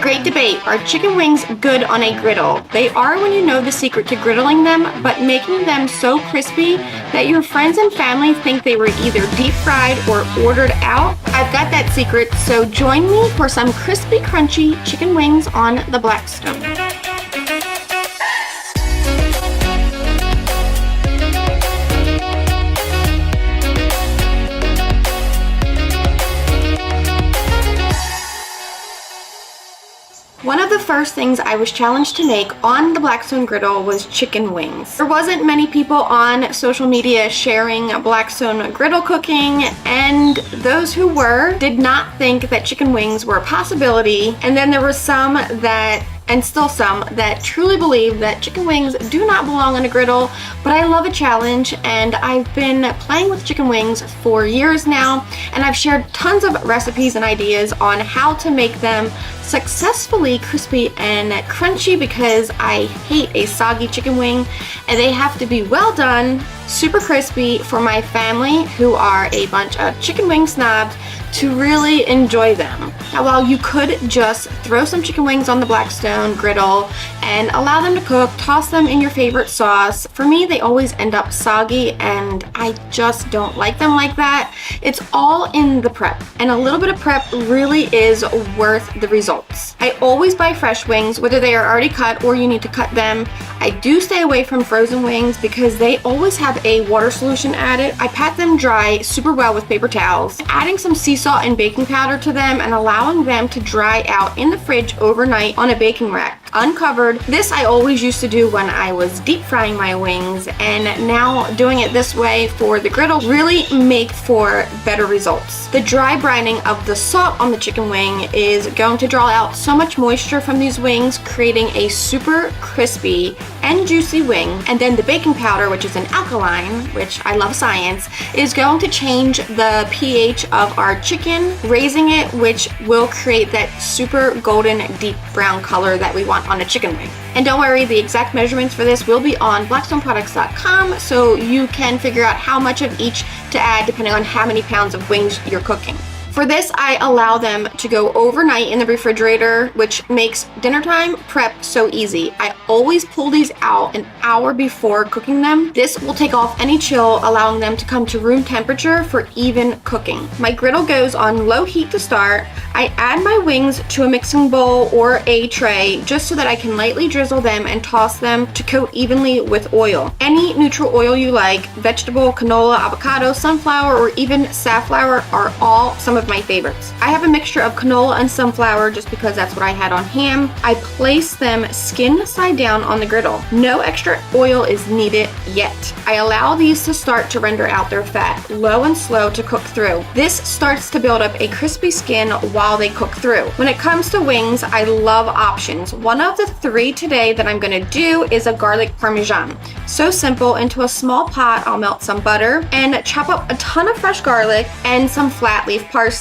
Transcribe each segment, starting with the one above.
great debate. Are chicken wings good on a griddle? They are when you know the secret to griddling them, but making them so crispy that your friends and family think they were either deep fried or ordered out. I've got that secret, so join me for some crispy, crunchy chicken wings on the Blackstone. One of the first things I was challenged to make on the Blackstone griddle was chicken wings. There wasn't many people on social media sharing Blackstone griddle cooking, and those who were did not think that chicken wings were a possibility. And then there were some that, and still some, that truly believe that chicken wings do not belong on a griddle. But I love a challenge, and I've been playing with chicken wings for years now, and I've shared tons of recipes and ideas on how to make them successfully crispy and crunchy, because I hate a soggy chicken wing, and they have to be well done, super crispy for my family, who are a bunch of chicken wing snobs, to really enjoy them. Now, while you could just throw some chicken wings on the Blackstone griddle and allow them to cook, toss them in your favorite sauce, for me they always end up soggy, and I just don't like them like that. It's all in the prep, and a little bit of prep really is worth the results. I always buy fresh wings, whether they are already cut or you need to cut them. I do stay away from frozen wings because they always have a water solution added. I pat them dry super well with paper towels, adding some sea salt and baking powder to them and allowing them to dry out in the fridge overnight on a baking rack, uncovered. This I always used to do when I was deep frying my wings, and now doing it this way for the griddle really make for better results. The dry brining of the salt on the chicken wing is going to draw out so much moisture from these wings, creating a super crispy and juicy wing. And then the baking powder, which is an alkaline, which I love science, is going to change the pH of our chicken, raising it, which will create that super golden deep brown color that we want on a chicken wing. And don't worry, the exact measurements for this will be on blackstoneproducts.com, so you can figure out how much of each to add depending on how many pounds of wings you're cooking. For this, I allow them to go overnight in the refrigerator, which makes dinner time prep so easy. I always pull these out an hour before cooking them. This will take off any chill, allowing them to come to room temperature for even cooking. My griddle goes on low heat to start. I add my wings to a mixing bowl or a tray just so that I can lightly drizzle them and toss them to coat evenly with oil. Any neutral oil you like, vegetable, canola, avocado, sunflower, or even safflower are all some of my favorites. I have a mixture of canola and sunflower just because that's what I had on hand. I place them skin side down on the griddle. No extra oil is needed yet. I allow these to start to render out their fat, low and slow to cook through. This starts to build up a crispy skin while they cook through. When it comes to wings, I love options. One of the three today that I'm gonna do is a garlic Parmesan. So simple. Into a small pot, I'll melt some butter and chop up a ton of fresh garlic and some flat leaf parsley.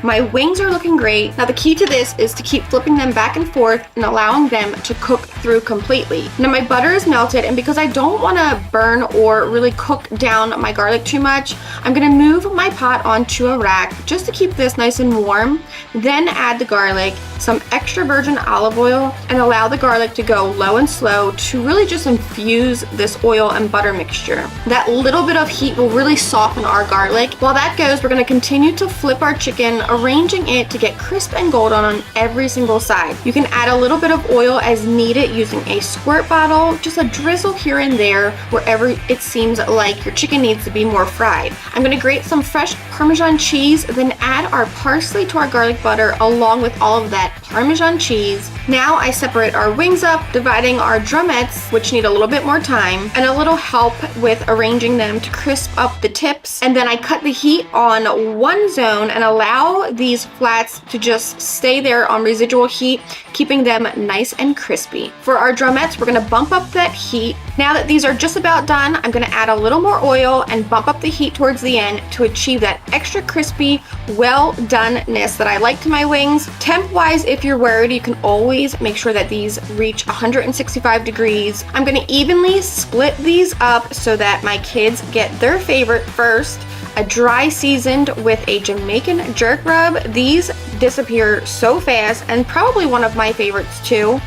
My wings are looking great. Now the key to this is to keep flipping them back and forth and allowing them to cook through completely. Now my butter is melted, and because I don't want to burn or really cook down my garlic too much, I'm going to move my pot onto a rack just to keep this nice and warm. Then add the garlic, some extra virgin olive oil, and allow the garlic to go low and slow to really just infuse this oil and butter mixture. That little bit of heat will really soften our garlic. While that goes, we're going to continue to flip our chicken, arranging it to get crisp and golden on every single side. You can add a little bit of oil as needed using a squirt bottle, just a drizzle here and there wherever it seems like your chicken needs to be more fried. I'm going to grate some fresh Parmesan cheese, then add our parsley to our garlic butter along with all of that Parmesan cheese. Now I separate our wings up, dividing our drumettes, which need a little bit more time, and a little help with arranging them to crisp up the tips. And then I cut the heat on one zone and allow these flats to just stay there on residual heat, keeping them nice and crispy. For our drumettes, we're gonna bump up that heat. Now that these are just about done, I'm gonna add a little more oil and bump up the heat towards the end to achieve that extra crispy, well doneness that I like to my wings. Temp-wise, if you're worried, you can always make sure that these reach 165 degrees. I'm gonna evenly split these up so that my kids get their favorite first. A dry seasoned with a Jamaican jerk rub. These disappear so fast, and probably one of my favorites too.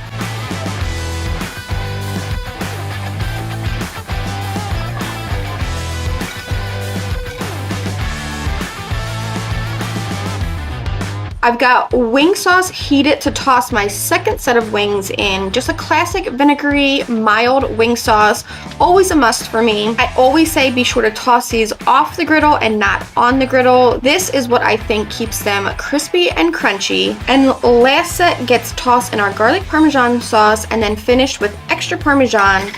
I've got wing sauce heated to toss my second set of wings in. Just a classic vinegary, mild wing sauce. Always a must for me. I always say be sure to toss these off the griddle and not on the griddle. This is what I think keeps them crispy and crunchy. And last set gets tossed in our garlic Parmesan sauce and then finished with extra Parmesan.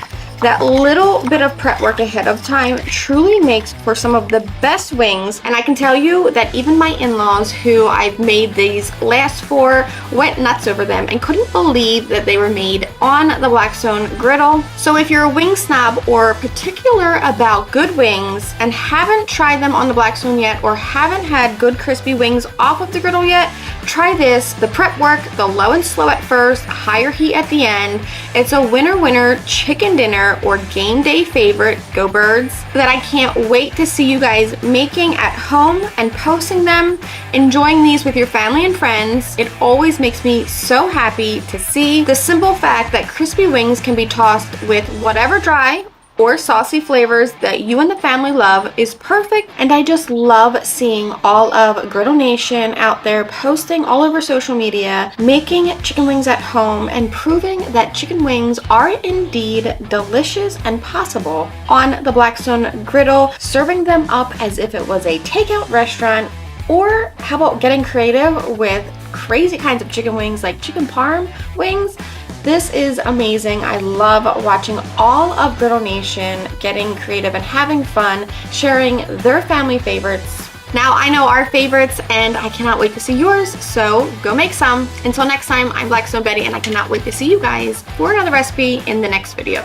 That little bit of prep work ahead of time truly makes for some of the best wings, and I can tell you that even my in-laws, who I've made these last for, went nuts over them and couldn't believe that they were made on the Blackstone griddle. So if you're a wing snob or particular about good wings and haven't tried them on the Blackstone yet, or haven't had good crispy wings off of the griddle yet, try this. The prep work, the low and slow at first, higher heat at the end. It's a winner chicken dinner or game day favorite, go birds, that I can't wait to see you guys making at home and posting them, enjoying these with your family and friends. It always makes me so happy to see the simple fact that crispy wings can be tossed with whatever dry or saucy flavors that you and the family love is perfect. And I just love seeing all of Griddle Nation out there posting all over social media, making chicken wings at home and proving that chicken wings are indeed delicious and possible on the Blackstone griddle, serving them up as if it was a takeout restaurant. Or how about getting creative with crazy kinds of chicken wings like chicken parm wings? This is amazing. I love watching all of Griddle Nation getting creative and having fun, sharing their family favorites. Now I know our favorites and I cannot wait to see yours, so go make some. Until next time, I'm Blackstone Betty and I cannot wait to see you guys for another recipe in the next video.